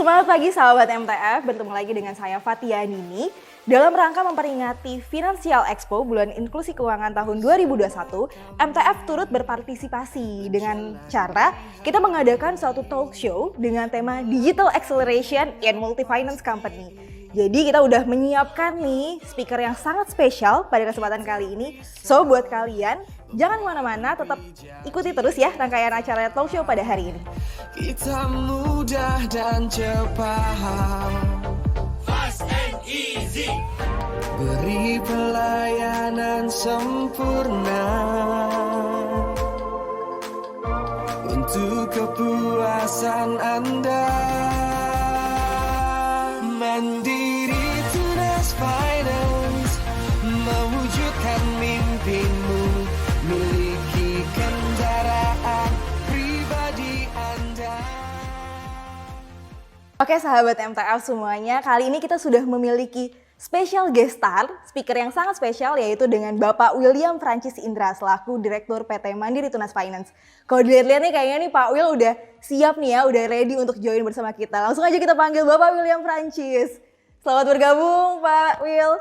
Semangat pagi sahabat MTF, bertemu lagi dengan saya Fatia Nini. Dalam rangka memperingati Financial Expo Bulan Inklusi Keuangan tahun 2021, MTF turut berpartisipasi dengan cara kita mengadakan suatu talk show dengan tema Digital Acceleration in Multi-Finance Company. Jadi kita udah menyiapkan nih speaker yang sangat spesial pada kesempatan kali ini. So buat kalian, jangan kemana-mana, tetap ikuti terus ya rangkaian acara talk show pada hari ini. Kita mudah dan cepat, Fast and easy. beri pelayanan sempurna untuk kepuasan Anda. Mandiri Tunas Finance mewujudkan mimpimu, miliki kendaraan pribadi Anda. Oke sahabat MTF semuanya, kali ini kita sudah memiliki special guest star, speaker yang sangat spesial yaitu dengan Bapak William Francis Indra selaku Direktur PT Mandiri Tunas Finance. Kalau dilihat-lihat nih kayaknya nih Pak Will udah siap nih ya, udah ready untuk join bersama kita. Langsung aja kita panggil Bapak William Francis. Selamat bergabung Pak Will.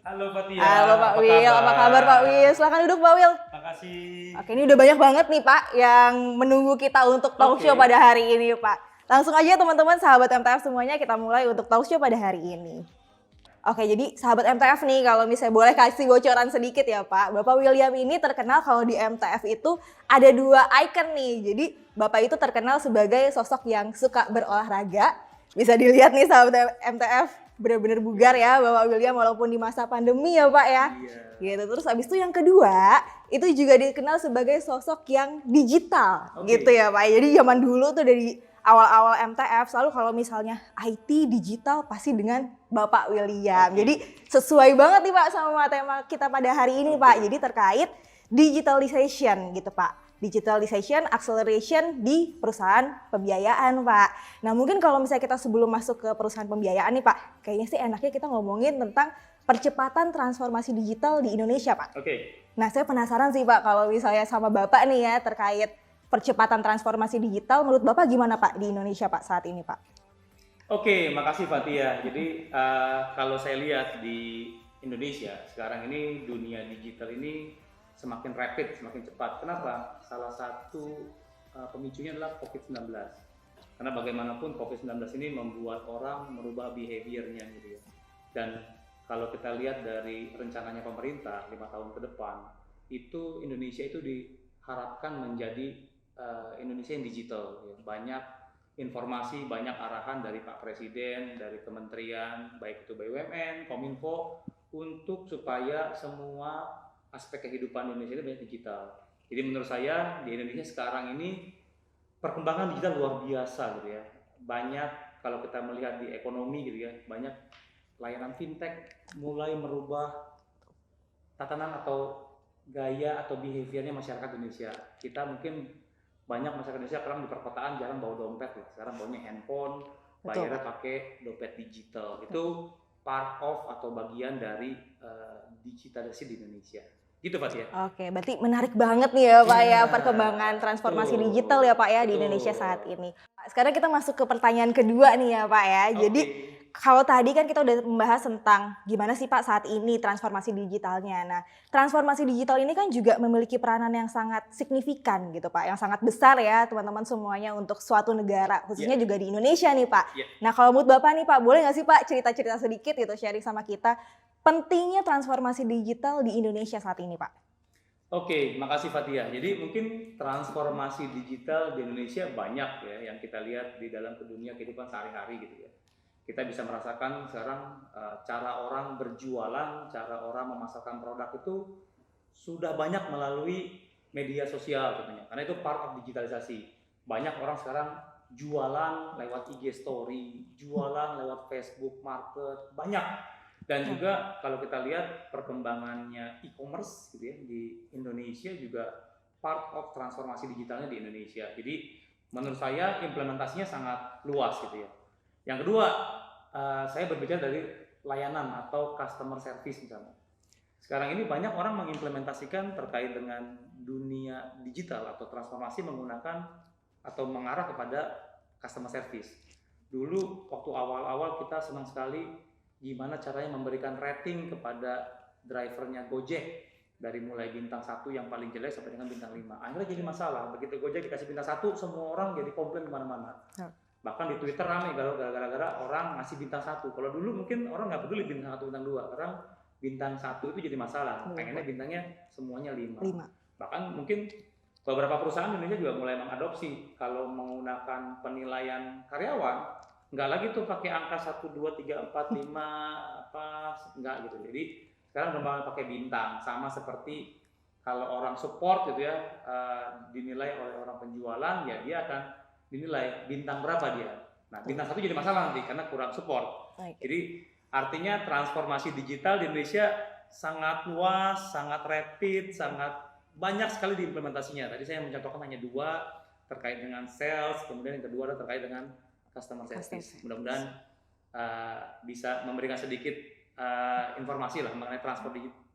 Halo Fatia. Halo Pak Will, apa kabar Pak Will? Silahkan duduk Pak Will. Makasih. Oke, ini udah banyak banget nih Pak yang menunggu kita untuk talk show pada hari ini Pak. Langsung aja teman-teman sahabat MTF semuanya kita mulai untuk talk show pada hari ini. Oke, jadi sahabat MTF nih kalau misalnya boleh kasih bocoran sedikit ya Pak. Bapak William ini terkenal kalau di MTF itu ada dua icon nih. Jadi Bapak itu terkenal sebagai sosok yang suka berolahraga. Bisa dilihat nih sahabat MTF benar-benar bugar ya Bapak William walaupun di masa pandemi ya Pak ya. Gitu. Terus habis itu yang kedua itu juga dikenal sebagai sosok yang digital gitu ya Pak. Jadi zaman dulu tuh dari awal-awal MTF selalu kalau misalnya IT digital pasti dengan Bapak William. Jadi sesuai banget nih Pak sama tema kita pada hari ini Pak. Jadi terkait digitalization gitu Pak. Digitalization, acceleration di perusahaan pembiayaan Pak. Nah mungkin kalau misalnya kita sebelum masuk ke perusahaan pembiayaan nih Pak, kayaknya sih enaknya kita ngomongin tentang percepatan transformasi digital di Indonesia Pak. Nah saya penasaran sih Pak kalau misalnya sama Bapak nih ya terkait percepatan transformasi digital, menurut Bapak gimana Pak di Indonesia Pak saat ini Pak? Oke, makasih Fatia. Jadi kalau saya lihat di Indonesia sekarang ini dunia digital ini semakin rapid, semakin cepat. Kenapa? Salah satu pemicunya adalah COVID-19. Karena bagaimanapun COVID-19 ini membuat orang merubah behaviornya gitu ya. Dan kalau kita lihat dari rencananya pemerintah 5 tahun ke depan, itu Indonesia itu diharapkan menjadi Indonesia yang digital. Ya. Banyak informasi, banyak arahan dari Pak Presiden, dari kementerian, baik itu BUMN, Kominfo, untuk supaya semua aspek kehidupan Indonesia itu banyak digital. Jadi menurut saya di Indonesia sekarang ini perkembangan digital luar biasa gitu ya. Banyak kalau kita melihat di ekonomi gitu ya, banyak layanan fintech mulai merubah tatanan atau gaya atau behaviornya masyarakat Indonesia. Kita mungkin banyak masyarakat Indonesia sekarang di perkotaan jarang bawa dompet ya. Sekarang bawanya handphone, bayarnya pakai dompet digital. Itu part of atau bagian dari digitalisasi di Indonesia. Gitu Pak ya. Oke, berarti menarik banget nih ya Pak ya perkembangan transformasi digital ya Pak ya di Indonesia saat ini. Sekarang kita masuk ke pertanyaan kedua nih ya Pak ya. Jadi kalau tadi kan kita udah membahas tentang gimana sih Pak saat ini transformasi digitalnya. Nah, transformasi digital ini kan juga memiliki peranan yang sangat signifikan gitu Pak, yang sangat besar ya teman-teman semuanya untuk suatu negara, khususnya juga di Indonesia nih Pak. Nah, kalau menurut Bapak nih Pak, boleh nggak sih Pak cerita-cerita sedikit gitu sharing sama kita pentingnya transformasi digital di Indonesia saat ini Pak? Oke, makasih Fatia. Jadi mungkin transformasi digital di Indonesia banyak ya yang kita lihat di dalam dunia kehidupan sehari-hari gitu ya. Kita bisa merasakan sekarang cara orang berjualan, cara orang memasarkan produk itu sudah banyak melalui media sosial tentunya. Karena itu part of digitalisasi. Banyak orang sekarang jualan lewat IG story, jualan lewat Facebook Market, banyak. Dan juga kalau kita lihat perkembangannya e-commerce gitu ya di Indonesia juga part of transformasi digitalnya di Indonesia. Jadi menurut saya implementasinya sangat luas gitu ya. Yang kedua, saya berbicara dari layanan atau customer service misalnya. Sekarang ini banyak orang mengimplementasikan terkait dengan dunia digital atau transformasi menggunakan atau mengarah kepada customer service. Dulu waktu awal-awal kita senang sekali gimana caranya memberikan rating kepada drivernya Gojek. Dari mulai bintang 1 yang paling jelek sampai dengan bintang 5. Akhirnya jadi masalah. Begitu Gojek dikasih bintang 1, semua orang jadi komplain kemana-mana. Bahkan di Twitter rame gara-gara orang ngasih bintang 1. Kalau dulu mungkin orang nggak peduli bintang 1, bintang 2. Sekarang bintang 1 itu jadi masalah. Pengennya bintangnya semuanya 5. Bahkan mungkin beberapa perusahaan di Indonesia juga mulai mengadopsi kalau menggunakan penilaian karyawan, nggak lagi tuh pakai angka 1, 2, 3, 4, 5 apa, nggak gitu. Jadi sekarang udah pakai bintang, sama seperti kalau orang support gitu ya, dinilai oleh orang penjualan, ya dia akan dinilai bintang berapa dia. Nah, bintang 1 jadi masalah nanti karena kurang support. Jadi artinya transformasi digital di Indonesia sangat luas, sangat rapid, sangat banyak sekali diimplementasinya. Tadi saya mencontohkan hanya 2 terkait dengan sales, kemudian yang kedua terkait dengan customer service. Mudah-mudahan bisa memberikan sedikit informasi lah mengenai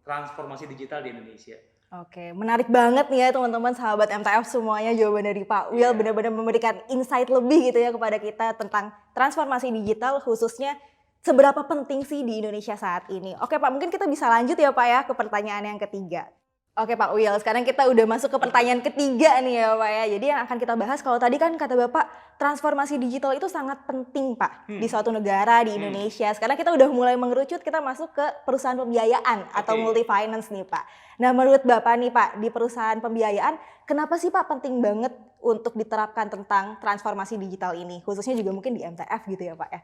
transformasi digital di Indonesia. Oke, menarik banget nih ya teman-teman sahabat MTF semuanya, jawaban dari Pak Will benar-benar memberikan insight lebih gitu ya kepada kita tentang transformasi digital, khususnya seberapa penting sih di Indonesia saat ini. Oke Pak, mungkin kita bisa lanjut ya Pak ya ke pertanyaan yang ketiga. Oke Pak Will, sekarang kita udah masuk ke pertanyaan ketiga nih ya Pak ya. Jadi yang akan kita bahas, kalau tadi kan kata Bapak transformasi digital itu sangat penting Pak di suatu negara, di Indonesia. Sekarang kita udah mulai mengerucut, kita masuk ke perusahaan pembiayaan atau multi finance nih Pak. Nah menurut Bapak nih Pak, di perusahaan pembiayaan kenapa sih Pak penting banget untuk diterapkan tentang transformasi digital ini? Khususnya juga mungkin di MTF gitu ya Pak ya.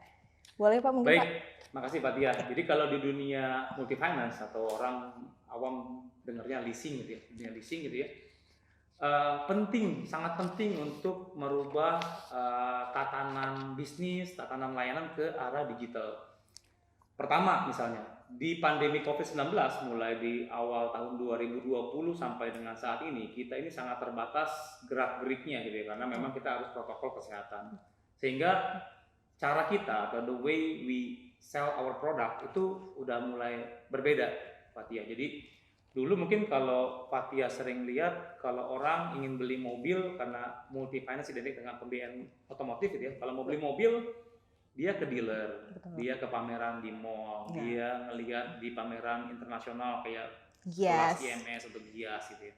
Boleh Pak mungkin. Baik, Pak? makasih Pak Tia. Jadi kalau di dunia multi finance atau orang awam dengarnya leasing gitu ya, dunia leasing gitu ya, penting, sangat penting untuk merubah tatanan bisnis, tatanan layanan ke arah digital. Pertama misalnya, di pandemi COVID-19 mulai di awal tahun 2020 sampai dengan saat ini, kita ini sangat terbatas gerak-geriknya gitu ya, karena memang kita harus protokol kesehatan. Sehingga cara kita atau the way we sell our product itu udah mulai berbeda Pak Tia. Jadi dulu mungkin kalau Pak Tia sering lihat kalau orang ingin beli mobil, karena multi finance identik dengan pembiayaan otomotif gitu ya. Kalau mau beli mobil, dia ke dealer, dia ke pameran di mall, dia ngelihat di pameran internasional kayak kelas IMS atau GIAS gitu ya.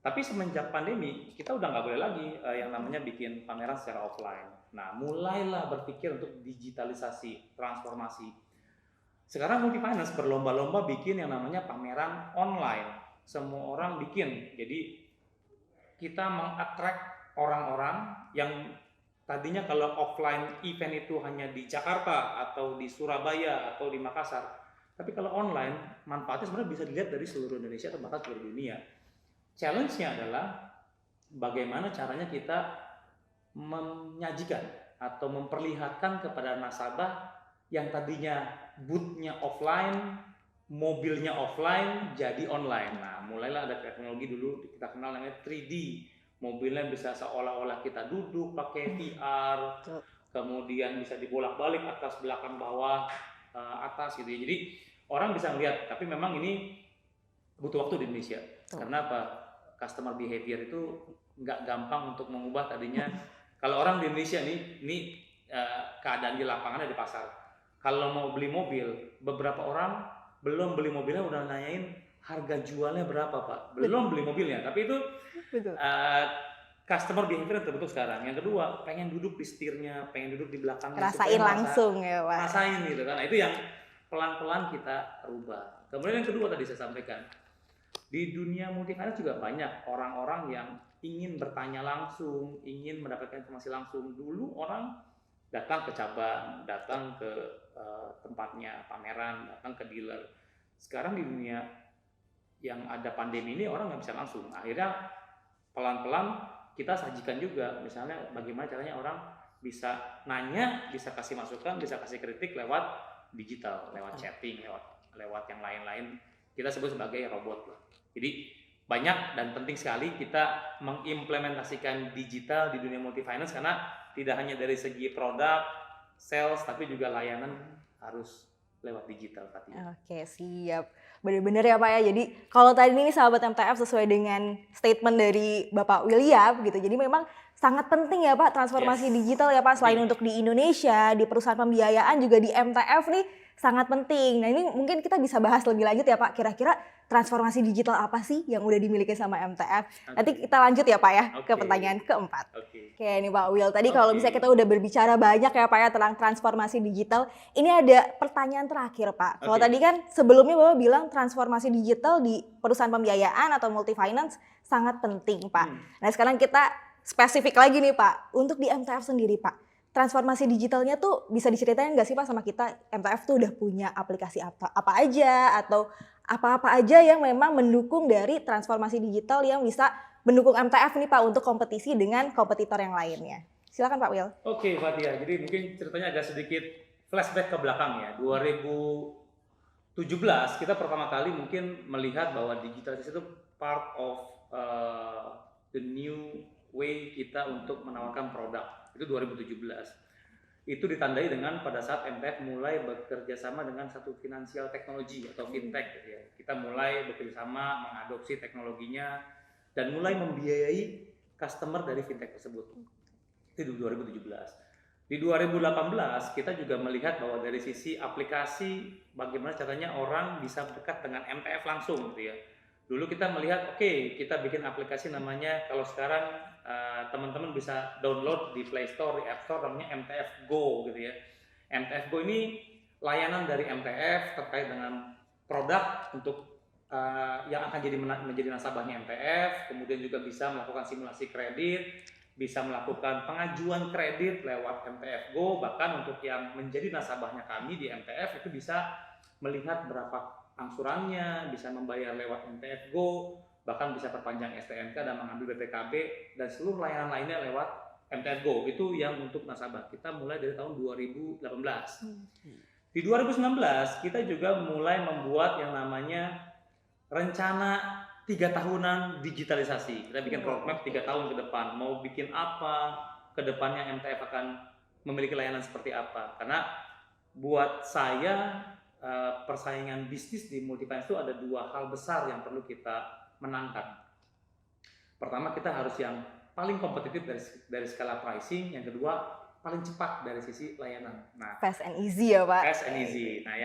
Tapi semenjak pandemi, kita udah nggak boleh lagi yang namanya bikin pameran secara offline. Nah, mulailah berpikir untuk digitalisasi, transformasi. Sekarang multi finance berlomba-lomba bikin yang namanya pameran online. Semua orang bikin. Jadi kita mengattract orang-orang yang tadinya kalau offline event itu hanya di Jakarta atau di Surabaya atau di Makassar. Tapi kalau online, manfaatnya sebenarnya bisa dilihat dari seluruh Indonesia atau bahkan seluruh dunia. Challenge-nya adalah bagaimana caranya kita menyajikan atau memperlihatkan kepada nasabah yang tadinya booth-nya offline, mobilnya offline, jadi online. Nah, mulailah ada teknologi dulu kita kenal namanya 3D. Mobilnya bisa seolah-olah kita duduk pakai VR, kemudian bisa dibolak-balik atas, belakang, bawah, atas gitu ya. Jadi orang bisa melihat, tapi memang ini butuh waktu di Indonesia. Karena apa? Customer behavior itu nggak gampang untuk mengubah tadinya. Kalau orang di Indonesia ini keadaan di lapangan di pasar. Kalau mau beli mobil, beberapa orang belum beli mobilnya udah nanyain harga jualnya berapa Pak. Belum beli mobilnya, tapi itu customer behavior yang terbentuk sekarang. Yang kedua, pengen duduk di setirnya, pengen duduk di belakangnya. Rasain langsung ya Pak. Rasain gitu kan. Nah, itu yang pelan-pelan kita rubah. Kemudian yang kedua tadi saya sampaikan, di dunia multi finance juga banyak orang-orang yang ingin bertanya langsung, ingin mendapatkan informasi langsung. Dulu orang datang ke cabang, datang ke tempatnya pameran, datang ke dealer. Sekarang di dunia yang ada pandemi ini orang nggak bisa langsung. Akhirnya pelan-pelan kita sajikan juga, misalnya bagaimana caranya orang bisa nanya, bisa kasih masukan, bisa kasih kritik lewat digital, lewat chatting, lewat yang lain-lain. Kita sebut sebagai robot. Jadi banyak dan penting sekali kita mengimplementasikan digital di dunia multi finance, karena tidak hanya dari segi produk, sales, tapi juga layanan harus lewat digital. Oke, siap. Bener-bener ya Pak ya, jadi kalau tadi ini sahabat MTF sesuai dengan statement dari Bapak William gitu, jadi memang sangat penting ya Pak transformasi Yes. digital ya Pak, selain Penting. untuk di Indonesia, di perusahaan pembiayaan juga di MTF nih sangat penting. Nah ini mungkin kita bisa bahas lebih lanjut ya Pak, kira-kira transformasi digital apa sih yang udah dimiliki sama MTF? Nanti kita lanjut ya Pak ya ke Oke. pertanyaan keempat. Oke. Oke nih Pak Will, tadi kalau Oke. misalnya kita udah berbicara banyak ya Pak ya tentang transformasi digital, ini ada pertanyaan terakhir Pak. Kalau Oke. tadi kan sebelumnya Bapak bilang transformasi digital di perusahaan pembiayaan atau multifinance sangat penting Pak. Nah sekarang kita spesifik lagi nih Pak, untuk di MTF sendiri Pak, transformasi digitalnya tuh bisa diceritain nggak sih Pak sama kita, MTF tuh udah punya aplikasi apa aja atau apa-apa aja yang memang mendukung dari transformasi digital yang bisa mendukung MTF nih Pak untuk kompetisi dengan kompetitor yang lainnya. Silakan Pak Will. Oke, Fatia. Jadi mungkin ceritanya agak sedikit flashback ke belakang ya. 2017 kita pertama kali mungkin melihat bahwa digitalisasi itu part of the new way kita untuk menawarkan produk. Itu 2017. Itu ditandai dengan pada saat MTF mulai bekerja sama dengan satu financial technology atau fintech gitu ya. Kita mulai bekerja sama mengadopsi teknologinya dan mulai membiayai customer dari fintech tersebut. Itu di 2017. Di 2018 kita juga melihat bahwa dari sisi aplikasi bagaimana caranya orang bisa dekat dengan MTF langsung gitu ya. Dulu kita melihat kita bikin aplikasi namanya, kalau sekarang teman-teman bisa download di Play Store, di App Store, namanya MTF Go gitu ya. MTF Go ini layanan dari MTF terkait dengan produk untuk yang akan menjadi nasabahnya MTF, kemudian juga bisa melakukan simulasi kredit, bisa melakukan pengajuan kredit lewat MTF Go, bahkan untuk yang menjadi nasabahnya kami di MTF itu bisa melihat berapa angsurannya, bisa membayar lewat MTF Go, bahkan bisa perpanjang STNK dan mengambil BPKB dan seluruh layanan lainnya lewat MTF Go. Itu yang untuk nasabah. Kita mulai dari tahun 2018. Di 2019 kita juga mulai membuat yang namanya rencana 3 tahunan digitalisasi. Kita bikin roadmap 3 tahun ke depan. Mau bikin apa, ke depannya MTF akan memiliki layanan seperti apa. Karena buat saya persaingan bisnis di multifinance itu ada 2 hal besar yang perlu kita menangkan. Pertama, kita harus yang paling kompetitif dari skala pricing. Yang kedua, paling cepat dari sisi layanan. Nah, Fast and easy ya Pak. fast and easy. Nah,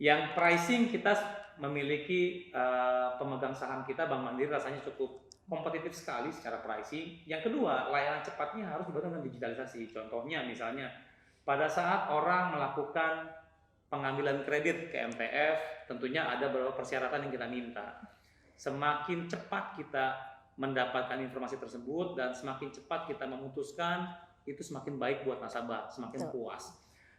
yang pricing kita memiliki pemegang saham kita Bank Mandiri rasanya cukup kompetitif sekali secara pricing. Yang kedua, layanan cepatnya harus dibantu dengan digitalisasi. Contohnya misalnya pada saat orang melakukan pengambilan kredit ke MTF, tentunya ada beberapa persyaratan yang kita minta. Semakin cepat kita mendapatkan informasi tersebut dan semakin cepat kita memutuskan, itu semakin baik buat nasabah, semakin puas.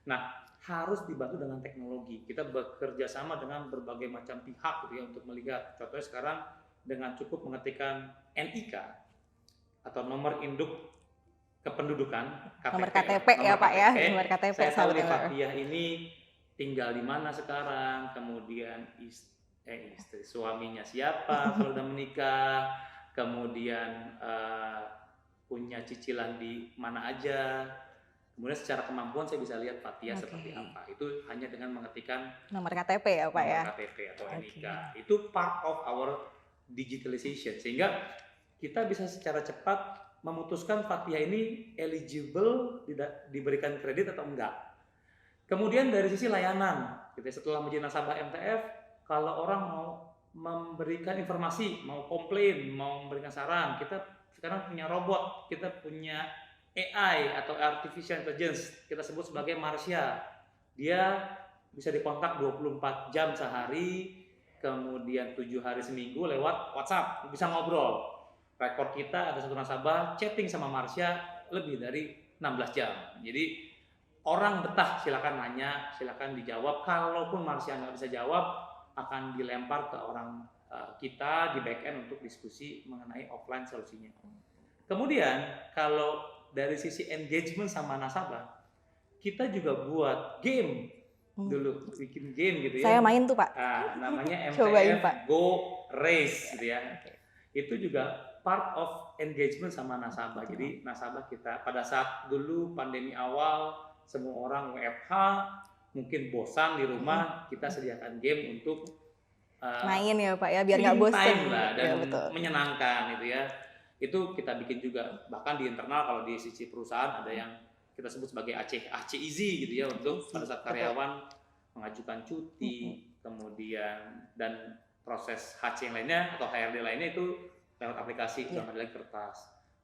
Nah, harus dibantu dengan teknologi. Kita bekerja sama dengan berbagai macam pihak gitu ya untuk melihat. Contohnya sekarang dengan cukup mengetikkan NIK atau nomor induk kependudukan, Nomor KTP ya Pak ya, nomor KTP. Saya tahu di sahabat MTF. Fathia ini tinggal di mana sekarang, kemudian istri suaminya siapa kalau udah menikah, kemudian punya cicilan di mana aja. Kemudian secara kemampuan saya bisa lihat Fathia seperti apa. Itu hanya dengan mengetikkan Nomor KTP ya Pak ya. nomor KTP atau NIK. Itu part of our digitalization. Sehingga kita bisa secara cepat memutuskan Fathia ini eligible diberikan kredit atau enggak. Kemudian dari sisi layanan, gitu, setelah menjadi nasabah MTF, kalau orang mau memberikan informasi, mau komplain, mau memberikan saran, kita sekarang punya robot, kita punya AI atau Artificial Intelligence, kita sebut sebagai Marsha. Dia bisa dikontak 24 jam sehari, kemudian 7 hari seminggu lewat WhatsApp, bisa ngobrol. Rekor kita ada satu nasabah chatting sama Marsha lebih dari 16 jam. Jadi orang betah, silakan nanya, silakan dijawab. Kalaupun Marsha nggak bisa jawab, akan dilempar ke orang kita di back end untuk diskusi mengenai offline solusinya. Kemudian kalau dari sisi engagement sama nasabah, kita juga buat game dulu, bikin game gitu ya. Saya main tuh Pak. Nah, namanya Cobain, MTF Pak. Go Race gitu ya. Itu juga part of engagement sama nasabah. Jadi nasabah kita pada saat dulu pandemi awal semua orang WFH, mungkin bosan di rumah, kita sediakan game untuk main ya Pak ya, biar nggak killing bosen. time lah dan Ya, betul. menyenangkan gitu ya. Itu kita bikin juga, bahkan di internal kalau di sisi perusahaan ada yang kita sebut sebagai AC easy gitu ya, untuk pada saat karyawan mengajukan cuti, kemudian dan proses HC yang lainnya atau HRD lainnya itu lewat aplikasi, nggak ada lagi kertas.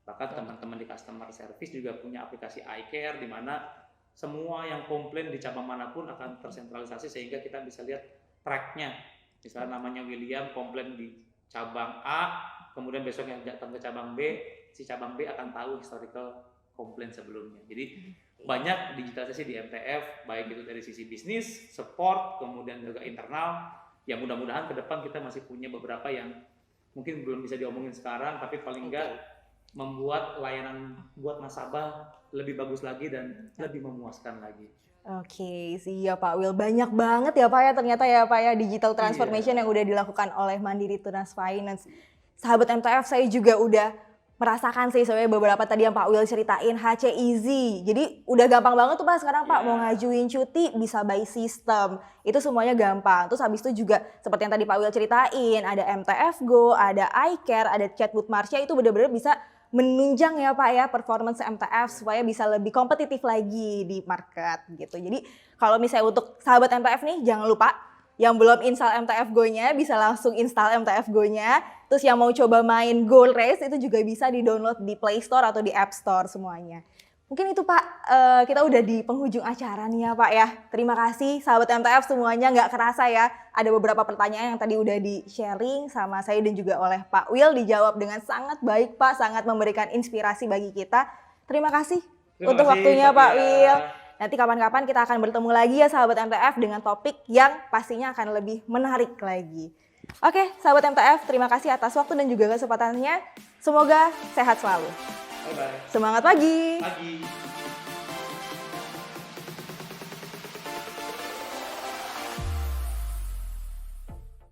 Bahkan teman-teman di customer service juga punya aplikasi iCare di mana semua yang komplain di cabang manapun akan tersentralisasi sehingga kita bisa lihat tracknya. Misalnya namanya William komplain di cabang A, kemudian besok yang datang ke cabang B, si cabang B akan tahu historical komplain sebelumnya. Jadi banyak digitalisasi di MTF, baik itu dari sisi bisnis, support, kemudian juga internal. Ya mudah-mudahan ke depan kita masih punya beberapa yang mungkin belum bisa diomongin sekarang, tapi paling enggak membuat layanan buat nasabah lebih bagus lagi dan lebih memuaskan lagi. Oke, siap Pak Will. Banyak banget ya Pak ya ternyata ya Pak ya digital transformation yang udah dilakukan oleh Mandiri Tunas Finance. Sahabat MTF, saya juga udah merasakan sih sebenarnya beberapa tadi yang Pak Will ceritain, HC Easy. Jadi udah gampang banget tuh Pak sekarang Pak mau ngajuin cuti bisa by system. Itu semuanya gampang. Terus habis itu juga seperti yang tadi Pak Will ceritain, ada MTF Go, ada iCare, ada Chatbot Marsha, itu benar-benar bisa menunjang ya Pak ya performance MTF supaya bisa lebih kompetitif lagi di market gitu. Jadi kalau misalnya untuk sahabat MTF nih jangan lupa yang belum install MTF Go-nya bisa langsung install MTF Go-nya. Terus yang mau coba main Goal Race itu juga bisa di-download di Play Store atau di App Store semuanya. Mungkin itu Pak, kita udah di penghujung acara nih ya Pak ya. Terima kasih sahabat MTF semuanya, nggak kerasa ya. Ada beberapa pertanyaan yang tadi udah di-sharing sama saya dan juga oleh Pak Will, dijawab dengan sangat baik Pak, sangat memberikan inspirasi bagi kita. Terima kasih untuk waktunya Pak Will. Nanti kapan-kapan kita akan bertemu lagi ya sahabat MTF dengan topik yang pastinya akan lebih menarik lagi. Oke, sahabat MTF, terima kasih atas waktu dan juga kesempatannya. Semoga sehat selalu. Bye-bye. Semangat pagi. Pagi.